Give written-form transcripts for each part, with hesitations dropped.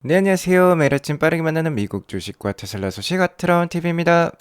네, 안녕하세요. 매일 아침 빠르게 만나는 미국 주식과 테슬라 소식 아트라운 TV입니다.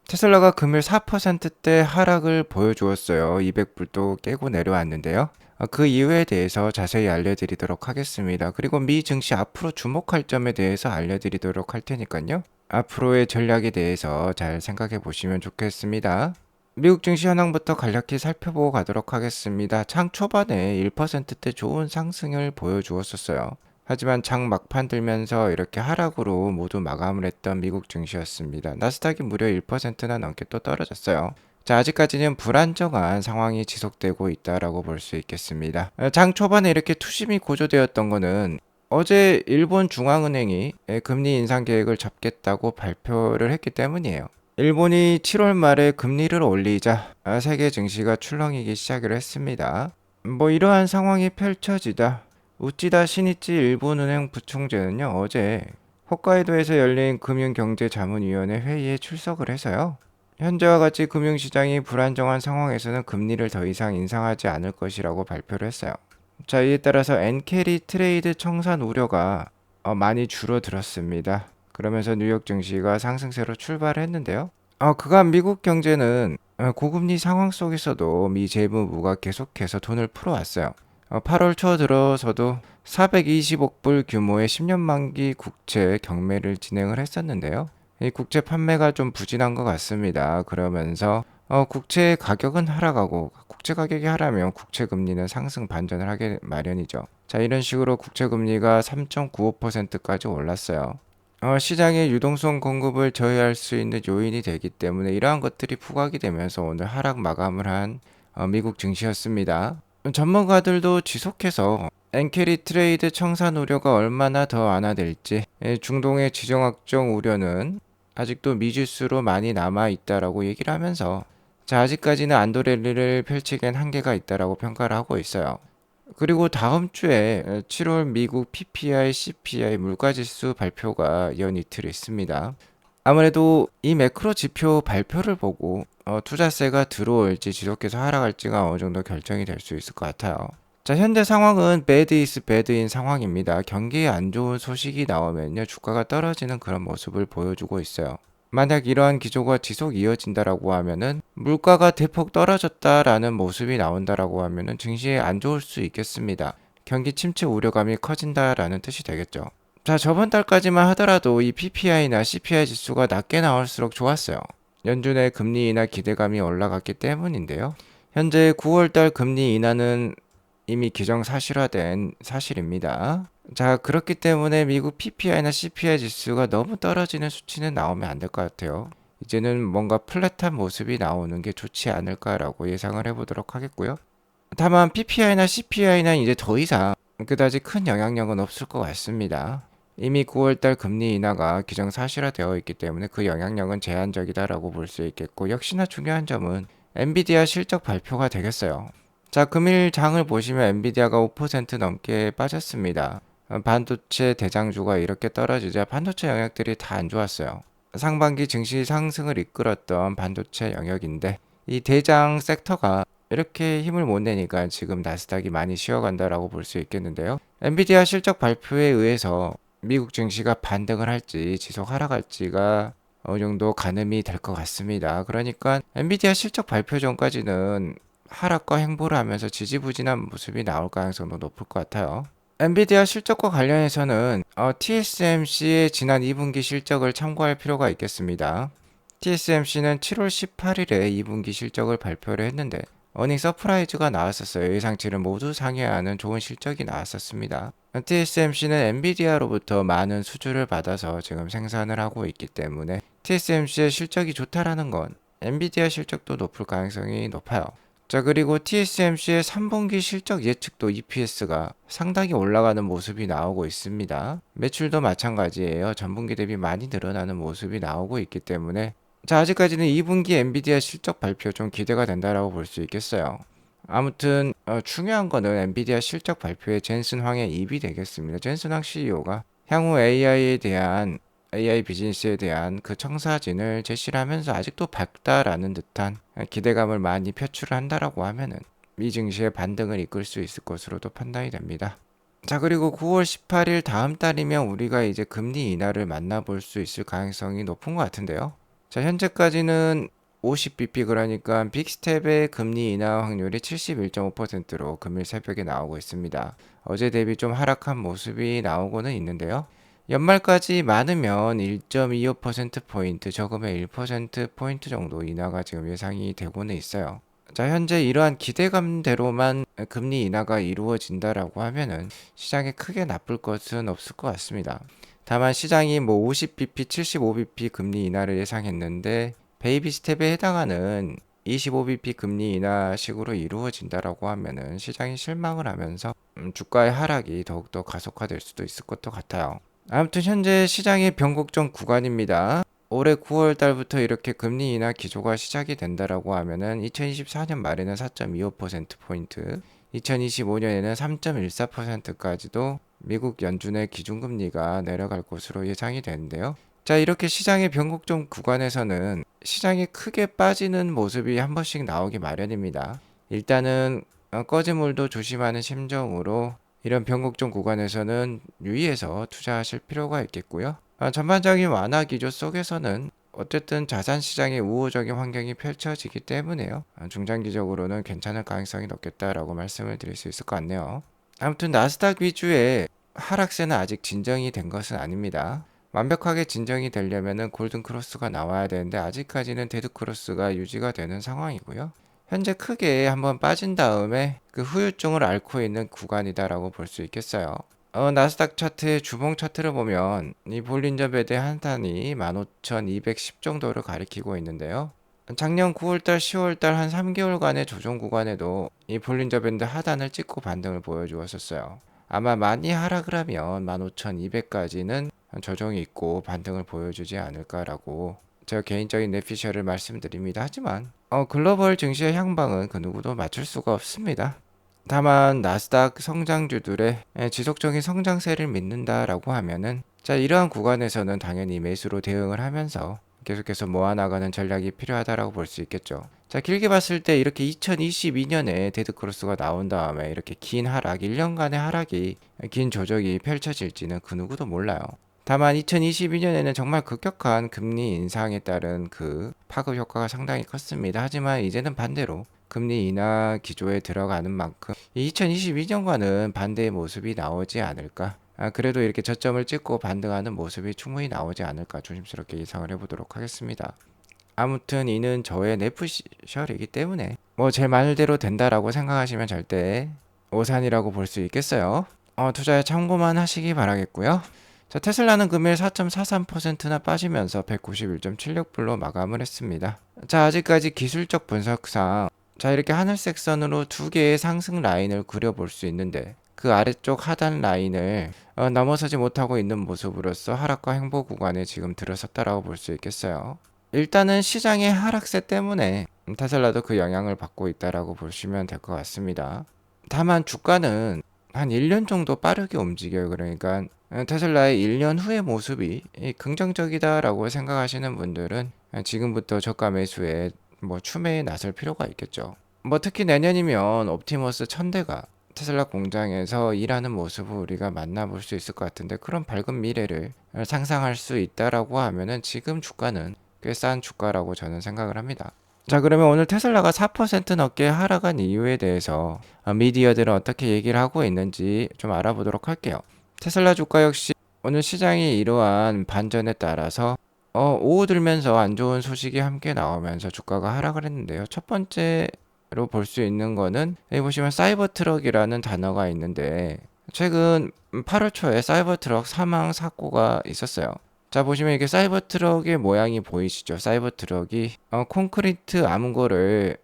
테슬라가 금일 4%대 하락을 보여주었어요. 200불도 깨고 내려왔는데요. 그 이유에 대해서 자세히 알려드리도록 하겠습니다. 그리고 미 증시 앞으로 주목할 점에 대해서 알려드리도록 할 테니까요. 앞으로의 전략에 대해서 잘 생각해 보시면 좋겠습니다. 미국 증시 현황부터 간략히 살펴보고 가도록 하겠습니다. 장 초반에 1%대 좋은 상승을 보여주었었어요. 하지만 장 막판 들면서 이렇게 하락으로 모두 마감을 했던 미국 증시였습니다. 나스닥이 무려 1%나 넘게 또 떨어졌어요. 자, 아직까지는 불안정한 상황이 지속되고 있다라고 볼 수 있겠습니다. 장 초반에 이렇게 투심이 고조되었던 거는 어제 일본 중앙은행이 금리 인상 계획을 잡겠다고 발표를 했기 때문이에요. 일본이 7월 말에 금리를 올리자 세계 증시가 출렁이기 시작을 했습니다. 이러한 상황이 펼쳐지다 우찌다 시니치 일본은행 부총재는요, 어제 홋카이도에서 열린 금융경제자문위원회 회의에 출석을 해서요. 현재와 같이 금융시장이 불안정한 상황에서는 금리를 더 이상 인상하지 않을 것이라고 발표를 했어요. 자, 이에 따라서 엔캐리 트레이드 청산 우려가 많이 줄어들었습니다. 그러면서 뉴욕 증시가 상승세로 출발을 했는데요. 그간 미국 경제는 고금리 상황 속에서도 미 재무부가 계속해서 돈을 풀어왔어요. 8월 초 들어서도 420억 불 규모의 10년 만기 국채 경매를 진행을 했었는데요. 이 국채 판매가 좀 부진한 것 같습니다. 그러면서 국채 가격은 하락하고 국채 가격이 하락하면 국채 금리는 상승 반전을 하게 마련이죠. 자, 이런 식으로 국채 금리가 3.95%까지 올랐어요. 시장의 유동성 공급을 저해할 수 있는 요인이 되기 때문에 이러한 것들이 부각이 되면서 오늘 하락 마감을 한 미국 증시였습니다. 전문가들도 지속해서 엔캐리 트레이드 청산 우려가 얼마나 더 완화될지, 중동의 지정학적 우려는 아직도 미지수로 많이 남아 있다라고 얘기를 하면서, 자, 아직까지는 안도 랠리를 펼치기엔 한계가 있다라고 평가를 하고 있어요. 그리고 다음 주에 7월 미국 PPI, CPI 물가지수 발표가 연 이틀 있습니다. 아무래도 이 매크로 지표 발표를 보고 투자세가 들어올지 지속해서 하락할지가 어느 정도 결정이 될 수 있을 것 같아요. 자, 현재 상황은 bad is bad인 상황입니다. 경기에 안 좋은 소식이 나오면요, 주가가 떨어지는 그런 모습을 보여주고 있어요. 만약 이러한 기조가 지속 이어진다라고 하면은 물가가 대폭 떨어졌다라는 모습이 나온다라고 하면은 증시에 안 좋을 수 있겠습니다. 경기 침체 우려감이 커진다라는 뜻이 되겠죠. 자, 저번 달까지만 하더라도 이 PPI나 CPI 지수가 낮게 나올수록 좋았어요. 연준의 금리 인하 기대감이 올라갔기 때문인데요. 현재 9월달 금리 인하는 이미 기정사실화된 사실입니다. 자, 그렇기 때문에 미국 PPI나 CPI 지수가 너무 떨어지는 수치는 나오면 안 될 것 같아요. 이제는 뭔가 플랫한 모습이 나오는 게 좋지 않을까라고 예상을 해보도록 하겠고요. 다만 PPI나 CPI는 이제 더 이상 그다지 큰 영향력은 없을 것 같습니다. 이미 9월달 금리 인하가 기정사실화되어 있기 때문에 그 영향력은 제한적이다라고 볼 수 있겠고, 역시나 중요한 점은 엔비디아 실적 발표가 되겠어요. 자, 금일 장을 보시면 엔비디아가 5% 넘게 빠졌습니다. 반도체 대장주가 이렇게 떨어지자 반도체 영역들이 다 안 좋았어요. 상반기 증시 상승을 이끌었던 반도체 영역인데 이 대장 섹터가 이렇게 힘을 못 내니까 지금 나스닥이 많이 쉬어간다라고 볼 수 있겠는데요. 엔비디아 실적 발표에 의해서 미국 증시가 반등을 할지 지속 하락할지가 어느 정도 가늠이 될 것 같습니다. 그러니까 엔비디아 실적 발표 전까지는 하락과 행보를 하면서 지지부진한 모습이 나올 가능성도 높을 것 같아요. 엔비디아 실적과 관련해서는 TSMC의 지난 2분기 실적을 참고할 필요가 있겠습니다. TSMC는 7월 18일에 2분기 실적을 발표를 했는데 어닝 서프라이즈가 나왔었어요. 예상치를 모두 상회하는 좋은 실적이 나왔었습니다. TSMC는 엔비디아로부터 많은 수주를 받아서 지금 생산을 하고 있기 때문에 TSMC의 실적이 좋다라는 건 엔비디아 실적도 높을 가능성이 높아요. 자, 그리고 TSMC의 3분기 실적 예측도 EPS가 상당히 올라가는 모습이 나오고 있습니다. 매출도 마찬가지예요. 전분기 대비 많이 늘어나는 모습이 나오고 있기 때문에, 자, 아직까지는 2분기 엔비디아 실적 발표 좀 기대가 된다라고 볼 수 있겠어요. 아무튼 중요한 거는 엔비디아 실적 발표에 젠슨 황의 입이 되겠습니다. 젠슨 황 CEO가 향후 AI 비즈니스에 대한 그 청사진을 제시를 하면서 아직도 밝다라는 듯한 기대감을 많이 표출을 한다라고 하면은 미 증시의 반등을 이끌 수 있을 것으로도 판단이 됩니다. 자, 그리고 9월 18일 다음 달이면 우리가 이제 금리 인하를 만나볼 수 있을 가능성이 높은 것 같은데요. 자, 현재까지는 50bp, 그러니까 빅스텝의 금리 인하 확률이 71.5%로 금일 새벽에 나오고 있습니다. 어제 대비 좀 하락한 모습이 나오고는 있는데요. 연말까지 많으면 1.25%포인트, 적으면 1%포인트 정도 인하가 지금 예상이 되고는 있어요. 자, 현재 이러한 기대감대로만 금리 인하가 이루어진다라고 하면은 시장에 크게 나쁠 것은 없을 것 같습니다. 다만 시장이 뭐 50bp, 75bp 금리 인하를 예상했는데 베이비 스텝에 해당하는 25bp 금리 인하식으로 이루어진다라고 하면은 시장이 실망을 하면서 주가의 하락이 더욱더 가속화될 수도 있을 것도 같아요. 아무튼 현재 시장의 변곡점 구간입니다. 올해 9월 달부터 이렇게 금리 인하 기조가 시작이 된다라고 하면은 2024년 말에는 4.25%포인트, 2025년에는 3.14%까지도 미국 연준의 기준금리가 내려갈 것으로 예상이 되는데요. 자, 이렇게 시장의 변곡점 구간에서는 시장이 크게 빠지는 모습이 한 번씩 나오기 마련입니다. 일단은 꺼진 물도 조심하는 심정으로 이런 변곡점 구간에서는 유의해서 투자하실 필요가 있겠고요. 전반적인 완화 기조 속에서는 어쨌든 자산 시장의 우호적인 환경이 펼쳐지기 때문에요. 중장기적으로는 괜찮을 가능성이 높겠다라고 말씀을 드릴 수 있을 것 같네요. 아무튼 나스닥 위주의 하락세는 아직 진정이 된 것은 아닙니다. 완벽하게 진정이 되려면은 골든 크로스가 나와야 되는데 아직까지는 데드 크로스가 유지가 되는 상황이고요. 현재 크게 한번 빠진 다음에 그 후유증을 앓고 있는 구간이다라고 볼 수 있겠어요. 나스닥 차트의 주봉 차트를 보면 이 볼린저 밴드 한탄이 15,210 정도를 가리키고 있는데요. 작년 9월달, 10월달 한 3개월간의 조정 구간에도 이 볼린저 밴드 하단을 찍고 반등을 보여주었었어요. 아마 많이 하락을 하면 15,200까지는 조정이 있고 반등을 보여주지 않을까라고 제가 개인적인 내피셜을 말씀드립니다. 하지만 글로벌 증시의 향방은 그 누구도 맞출 수가 없습니다. 다만 나스닥 성장주들의 지속적인 성장세를 믿는다라고 하면은 자, 이러한 구간에서는 당연히 매수로 대응을 하면서 계속해서 모아나가는 전략이 필요하다라고 볼 수 있겠죠. 자, 길게 봤을 때 이렇게 2022년에 데드크로스가 나온 다음에 이렇게 긴 하락, 1년간의 하락이 긴 조정이 펼쳐질지는 그 누구도 몰라요. 다만 2022년에는 정말 급격한 금리 인상에 따른 그 파급 효과가 상당히 컸습니다. 하지만 이제는 반대로 금리 인하 기조에 들어가는 만큼 2022년과는 반대의 모습이 나오지 않을까. 그래도 이렇게 저점을 찍고 반등하는 모습이 충분히 나오지 않을까 조심스럽게 예상을 해보도록 하겠습니다. 아무튼 이는 저의 내프셜이기 때문에 뭐 제 말대로 된다라고 생각하시면 절대 오산이라고 볼 수 있겠어요. 투자에 참고만 하시기 바라겠고요. 자, 테슬라는 금일 4.43%나 빠지면서 191.76불로 마감을 했습니다. 자, 아직까지 기술적 분석상 자, 이렇게 하늘색 선으로 두 개의 상승 라인을 그려볼 수 있는데 그 아래쪽 하단 라인을 넘어서지 못하고 있는 모습으로서 하락과 행보 구간에 지금 들어섰다라고 볼 수 있겠어요. 일단은 시장의 하락세 때문에 테슬라도 그 영향을 받고 있다라고 보시면 될 것 같습니다. 다만 주가는 한 1년 정도 빠르게 움직여요. 그러니까 테슬라의 1년 후의 모습이 긍정적이다라고 생각하시는 분들은 지금부터 저가 매수에 뭐 추매에 나설 필요가 있겠죠. 뭐 특히 내년이면 옵티머스 1000대가 테슬라 공장에서 일하는 모습을 우리가 만나볼 수 있을 것 같은데 그런 밝은 미래를 상상할 수 있다라고 하면은 지금 주가는 꽤 싼 주가라고 저는 생각을 합니다. 자, 그러면 오늘 테슬라가 4% 넘게 하락한 이유에 대해서 미디어들은 어떻게 얘기를 하고 있는지 좀 알아보도록 할게요. 테슬라 주가 역시 오늘 시장이 이러한 반전에 따라서 오후 들면서 안 좋은 소식이 함께 나오면서 주가가 하락을 했는데요. 첫 번째로 볼 수 있는 거는 여기 보시면 사이버 트럭이라는 단어가 있는데 최근 8월 초에 사이버 트럭 사망 사고가 있었어요. 자, 보시면 이게 사이버 트럭의 모양이 보이시죠? 사이버 트럭이 콘크리트 암고를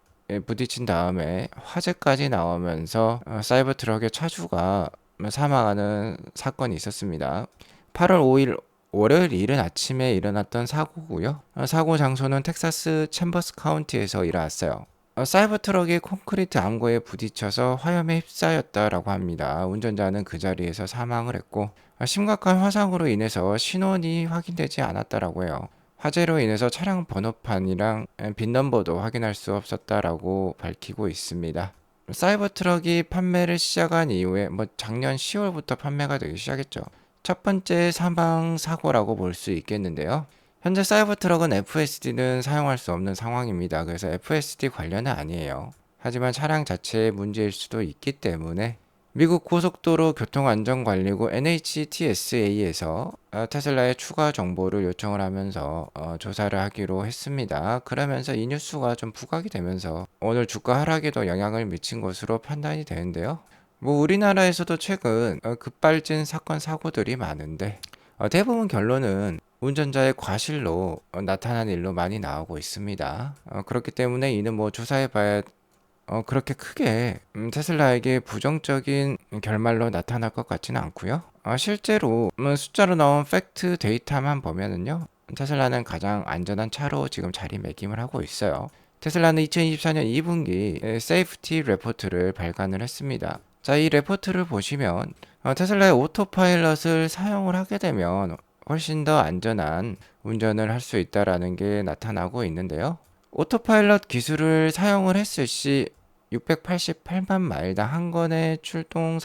부딪힌 다음에 화재까지 나오면서 사이버 트럭의 차주가 사망하는 사건이 있었습니다. 8월 5일 월요일 이른 아침에 일어났던 사고고요. 사고 장소는 텍사스 챔버스 카운티에서 일어났어요. 사이버 트럭이 콘크리트 암고에 부딪혀서 화염에 휩싸였다라고 합니다. 운전자는 그 자리에서 사망을 했고 심각한 화상으로 인해서 신원이 확인되지 않았다라고 해요. 화재로 인해서 차량 번호판이랑 빈 넘버도 확인할 수 없었다라고 밝히고 있습니다. 사이버 트럭이 판매를 시작한 이후에 뭐 작년 10월부터 판매가 되기 시작했죠. 첫 번째 사망 사고라고 볼 수 있겠는데요. 현재 사이버 트럭은 FSD는 사용할 수 없는 상황입니다. 그래서 FSD 관련은 아니에요. 하지만 차량 자체의 문제일 수도 있기 때문에 미국 고속도로 교통안전관리국 NHTSA에서 테슬라의 추가 정보를 요청을 하면서 조사를 하기로 했습니다. 그러면서 이 뉴스가 좀 부각이 되면서 오늘 주가 하락에도 영향을 미친 것으로 판단이 되는데요. 뭐 우리나라에서도 최근 급발진 사건 사고들이 많은데 대부분 결론은 운전자의 과실로 나타난 일로 많이 나오고 있습니다. 그렇기 때문에 이는 뭐 조사해봐야 그렇게 크게 테슬라에게 부정적인 결말로 나타날 것 같지는 않고요. 실제로 숫자로 나온 팩트 데이터만 보면은요. 테슬라는 가장 안전한 차로 지금 자리매김을 하고 있어요. 테슬라는 2024년 2분기 세이프티 레포트를 발간을 했습니다. 자, 이 레포트를 보시면 테슬라의 오토파일럿을 사용을 하게 되면 훨씬 더 안전한 운전을 할 수 있다라는 게 나타나고 있는데요. 오토파일럿 기술을 사용을 했을 시 688만 마일당 한 건의 충돌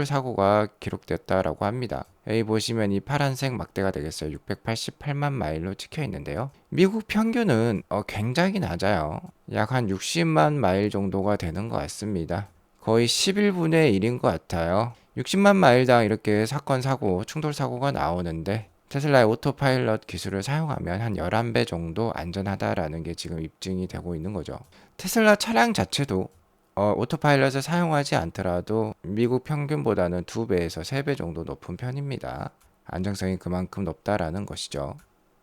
사고가 기록됐다라고 합니다. 여기 보시면 이 파란색 막대가 되겠어요. 688만 마일로 찍혀 있는데요. 미국 평균은 굉장히 낮아요. 약 한 60만 마일 정도가 되는 것 같습니다. 거의 11분의 1인 것 같아요. 60만 마일당 이렇게 충돌 사고가 나오는데 테슬라의 오토파일럿 기술을 사용하면 한 11배 정도 안전하다라는 게 지금 입증이 되고 있는 거죠. 테슬라 차량 자체도 오토파일럿을 사용하지 않더라도 미국 평균보다는 2배에서 3배 정도 높은 편입니다. 안정성이 그만큼 높다라는 것이죠.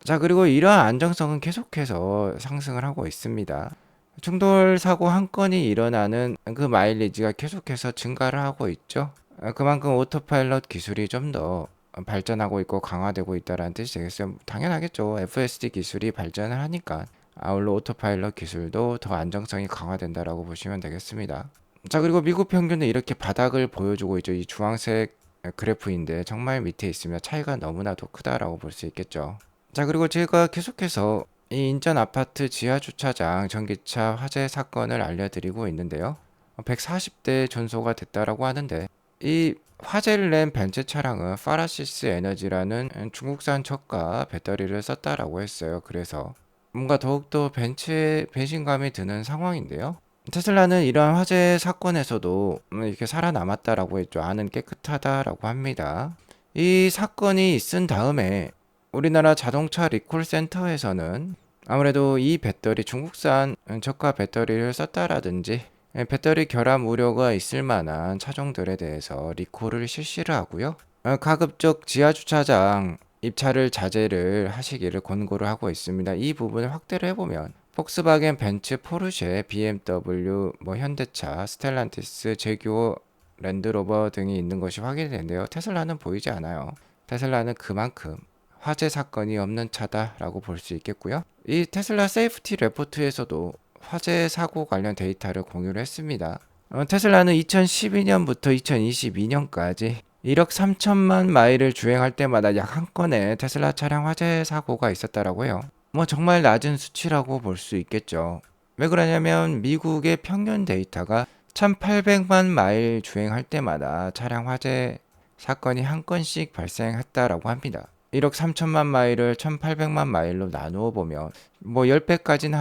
자, 그리고 이러한 안정성은 계속해서 상승을 하고 있습니다. 충돌 사고 한 건이 일어나는 그 마일리지가 계속해서 증가를 하고 있죠. 그만큼 오토파일럿 기술이 좀 더 발전하고 있고 강화되고 있다는 뜻이 되겠어요. 당연하겠죠. FSD 기술이 발전을 하니까 아울러 오토파일럿 기술도 더 안정성이 강화된다라고 보시면 되겠습니다. 자, 그리고 미국 평균은 이렇게 바닥을 보여주고 있죠. 이 주황색 그래프인데 정말 밑에 있으면 차이가 너무나도 크다라고 볼 수 있겠죠. 자, 그리고 제가 계속해서 이 인천 아파트 지하 주차장 전기차 화재 사건을 알려드리고 있는데요. 140대 전소가 됐다라고 하는데 이 화재를 낸 벤츠 차량은 파라시스 에너지라는 중국산 저가 배터리를 썼다라고 했어요. 그래서 뭔가 더욱더 벤츠에 배신감이 드는 상황인데요. 테슬라는 이러한 화재 사건에서도 이렇게 살아남았다라고 했죠. 안은 깨끗하다라고 합니다. 이 사건이 있은 다음에 우리나라 자동차 리콜 센터에서는 아무래도 이 배터리 중국산 저가 배터리를 썼다라든지 배터리 결함 우려가 있을 만한 차종들에 대해서 리콜을 실시를 하고요. 가급적 지하 주차장 입차를 자제를 하시기를 권고를 하고 있습니다. 이 부분을 확대를 해보면 폭스바겐, 벤츠, 포르쉐, BMW, 현대차, 스텔란티스, 제규어, 랜드로버 등이 있는 것이 확인되는데요. 테슬라는 보이지 않아요. 테슬라는 그만큼 화재 사건이 없는 차다라고 볼 수 있겠고요. 이 테슬라 세이프티 레포트에서도 화재 사고 관련 데이터를 공유를 했습니다. 테슬라는 2012년부터 2022년까지 1억 3천만 마일을 주행할 때마다 약 한 건의 테슬라 차량 화재 사고가 있었다라고 해요. 정말 낮은 수치라고 볼 수 있겠죠. 왜 그러냐면 미국의 평균 데이터가 1800만 마일 주행할 때마다 차량 화재 사건이 한 건씩 발생했다라고 합니다. 1억 3천만 마일을 1800만 마일로 나누어 보면 10배까지는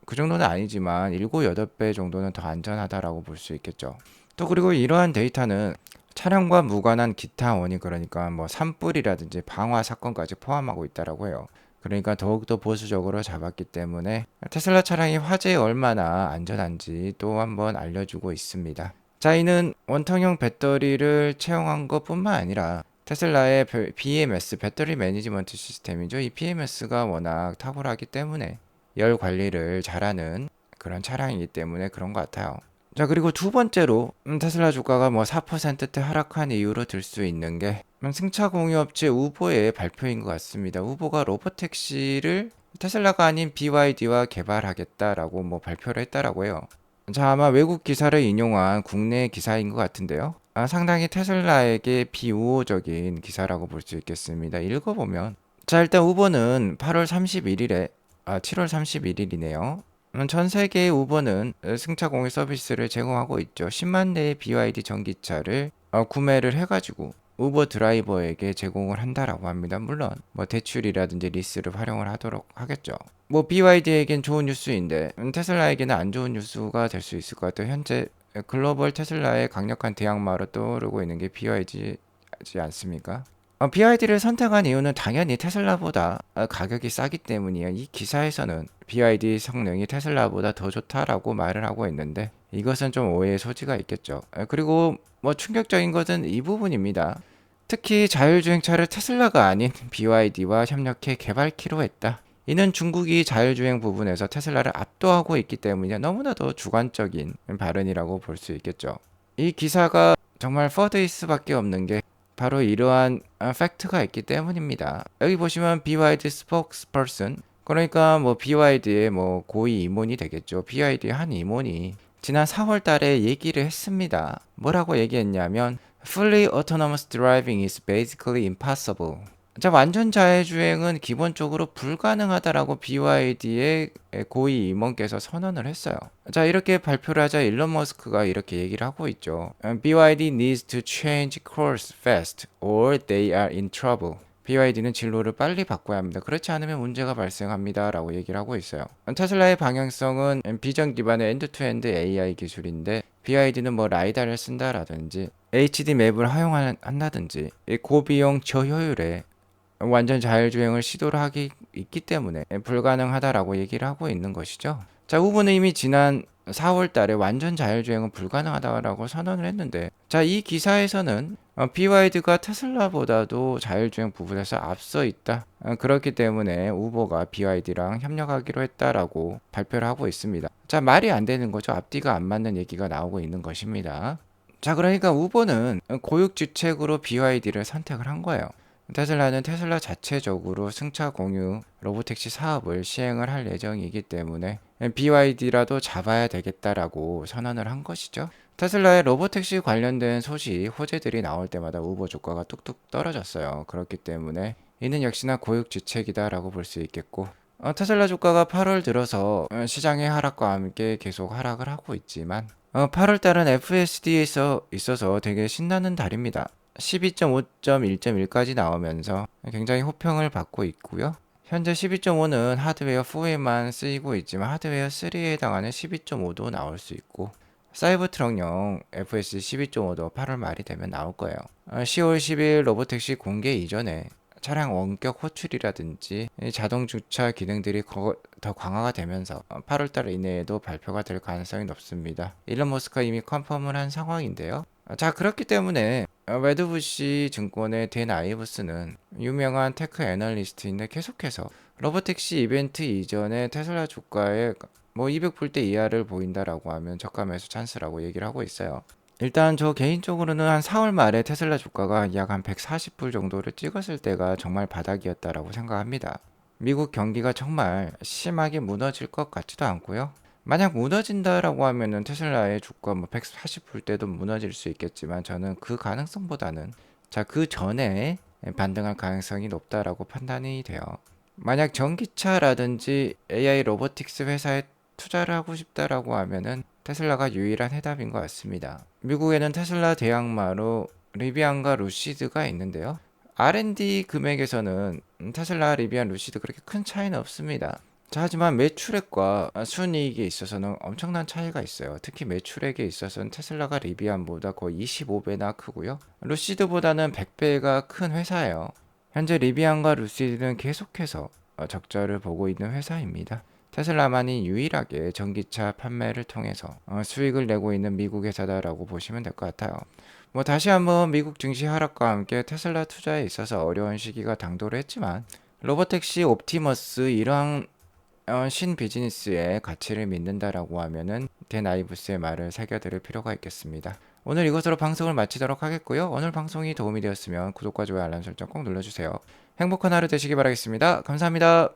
그 정도는 아니지만 7, 8배 정도는 더 안전하다라고 볼 수 있겠죠. 또 그리고 이러한 데이터는 차량과 무관한 기타 원인, 그러니까 산불이라든지 방화 사건까지 포함하고 있다라고 해요. 그러니까 더욱더 보수적으로 잡았기 때문에 테슬라 차량이 화재에 얼마나 안전한지 또 한번 알려주고 있습니다. 자, 이는 원통형 배터리를 채용한 것뿐만 아니라 테슬라의 BMS, 배터리 매니지먼트 시스템이죠. 이 BMS가 워낙 탁월하기 때문에 열 관리를 잘하는 그런 차량이기 때문에 그런 것 같아요. 자, 그리고 두 번째로 테슬라 주가가 4%대 하락한 이유로 들 수 있는 게 승차 공유업체 우보의 발표인 것 같습니다. 우보가 로보택시를 테슬라가 아닌 BYD와 개발하겠다라고 발표를 했다라고 해요. 자, 아마 외국 기사를 인용한 국내 기사인 것 같은데요. 상당히 테슬라에게 비우호적인 기사라고 볼 수 있겠습니다. 읽어보면 자, 일단 우버는 7월 31일이네요. 전 세계의 우버는 승차 공유 서비스를 제공하고 있죠. 10만 대의 BYD 전기차를 구매를 해가지고 우버 드라이버에게 제공을 한다라고 합니다. 물론 뭐 대출이라든지 리스를 활용을 하도록 하겠죠. 뭐 BYD에겐 좋은 뉴스인데 테슬라에게는 안 좋은 뉴스가 될 수 있을 것 같아요. 현재 글로벌 테슬라의 강력한 대항마로 떠오르고 있는 게 BYD지 않습니까? BYD를 선택한 이유는 당연히 테슬라보다 가격이 싸기 때문이에요. 이 기사에서는 BYD 성능이 테슬라보다 더 좋다라고 말을 하고 있는데 이것은 좀 오해의 소지가 있겠죠. 그리고 뭐 충격적인 것은 이 부분입니다. 특히 자율주행차를 테슬라가 아닌 BYD와 협력해 개발키로 했다. 이는 중국이 자율주행 부분에서 테슬라를 압도하고 있기 때문에 너무나도 주관적인 발언이라고 볼 수 있겠죠. 이 기사가 정말 퍼드일 수밖에 없는 게 바로 이러한 팩트가 있기 때문입니다. 여기 보시면 BYD spokesperson, 그러니까 뭐 BYD의 뭐 고위 임원이 되겠죠. BYD의 한 임원이 지난 4월 달에 얘기를 했습니다. 뭐라고 얘기했냐면 Fully autonomous driving is basically impossible. 자, 완전 자율주행은 기본적으로 불가능하다라고 BYD의 고위 임원께서 선언을 했어요. 자, 이렇게 발표를 하자 일론 머스크가 이렇게 얘기를 하고 있죠. BYD needs to change course fast or they are in trouble. BYD는 진로를 빨리 바꿔야 합니다. 그렇지 않으면 문제가 발생합니다. 라고 얘기를 하고 있어요. 테슬라의 방향성은 비전 기반의 엔드-투-엔드 AI 기술인데 BYD는 뭐 라이다를 쓴다라든지 HD 맵을 활용한다든지 고비용 저효율의 완전 자율주행을 시도를 하기 있기 때문에 불가능하다라고 얘기를 하고 있는 것이죠. 자, 후보는 이미 지난 4월 달에 완전 자율주행은 불가능하다라고 선언을 했는데, 자, 이 기사에서는 BYD가 테슬라보다도 자율주행 부분에서 앞서 있다. 그렇기 때문에 우버가 BYD랑 협력하기로 했다라고 발표를 하고 있습니다. 자, 말이 안 되는 거죠. 앞뒤가 안 맞는 얘기가 나오고 있는 것입니다. 자, 그러니까 우버는 고육지책으로 BYD를 선택을 한 거예요. 테슬라는 테슬라 자체적으로 승차 공유 로보택시 사업을 시행을 할 예정이기 때문에 BYD라도 잡아야 되겠다라고 선언을 한 것이죠. 테슬라의 로보택시 관련된 소식, 호재들이 나올 때마다 우버 주가가 뚝뚝 떨어졌어요. 그렇기 때문에 이는 역시나 고육지책이다라고 볼 수 있겠고, 테슬라 주가가 8월 들어서 시장의 하락과 함께 계속 하락을 하고 있지만 8월 달은 FSD에서 있어서 되게 신나는 달입니다. 12.5.1.1까지 나오면서 굉장히 호평을 받고 있고요. 현재 12.5는 하드웨어 4에만 쓰이고 있지만 하드웨어 3에 해당하는 12.5도 나올 수 있고, 사이버트럭용 FSD 12.5도 8월 말이 되면 나올 거예요. 10월 10일 로보택시 공개 이전에 차량 원격 호출이라든지 자동 주차 기능들이 더 강화가 되면서 8월 달 이내에도 발표가 될 가능성이 높습니다. 일론 머스크가 이미 컨펌을 한 상황인데요. 자, 그렇기 때문에 웨드부시 증권의 댄 아이브스는 유명한 테크 애널리스트인데 계속해서 로보택시 이벤트 이전에 테슬라 주가에 뭐 200불대 이하를 보인다라고 하면 저가 매수 찬스라고 얘기를 하고 있어요. 일단 저 개인적으로는 한 4월 말에 테슬라 주가가 약 한 140불 정도를 찍었을 때가 정말 바닥이었다라고 생각합니다. 미국 경기가 정말 심하게 무너질 것 같지도 않고요. 만약 무너진다라고 하면은 테슬라의 주가 뭐 140불대도 무너질 수 있겠지만 저는 그 가능성보다는 그 전에 반등할 가능성이 높다라고 판단이 돼요. 만약 전기차라든지 AI 로보틱스 회사에 투자를 하고 싶다라고 하면은 테슬라가 유일한 해답인 것 같습니다. 미국에는 테슬라 대항마로 리비안과 루시드가 있는데요. R&D 금액에서는 테슬라, 리비안, 루시드 그렇게 큰 차이는 없습니다. 자, 하지만 매출액과 순이익에 있어서는 엄청난 차이가 있어요. 특히 매출액에 있어서는 테슬라가 리비안보다 거의 25배나 크고요. 루시드보다는 100배가 큰 회사예요. 현재 리비안과 루시드는 계속해서 적자를 보고 있는 회사입니다. 테슬라만이 유일하게 전기차 판매를 통해서 수익을 내고 있는 미국 회사다라고 보시면 될 것 같아요. 뭐 다시 한번 미국 증시 하락과 함께 테슬라 투자에 있어서 어려운 시기가 당도를 했지만 로보택시 옵티머스 이러한 신 비즈니스의 가치를 믿는다라고 하면은 댄 아이브스의 말을 새겨들을 필요가 있겠습니다. 오늘 이것으로 방송을 마치도록 하겠고요. 오늘 방송이 도움이 되었으면 구독과 좋아요 알람 설정 꼭 눌러주세요. 행복한 하루 되시기 바라겠습니다. 감사합니다.